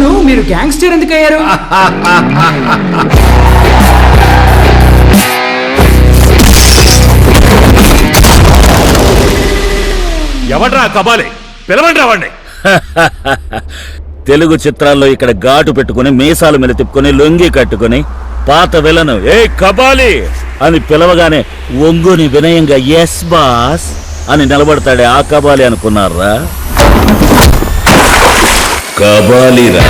అవును, మీరు గ్యాంగ్స్టర్ ఎందుకు అయ్యారు? ఎవడ్రా కబాలి? పిలవండి రావండి. తెలుగు చిత్రాల్లో ఇక్కడ ఘాటు పెట్టుకుని మీసాలు మీద తిప్పుకొని లొంగి కట్టుకుని పాత విలను ఏ కబాలి అని పిలవగానే ఒంగుని వినయంగా ఎస్ బాస్ అని నిలబడతాడే ఆ కబాలి అనుకున్నారా? కబాలిరా.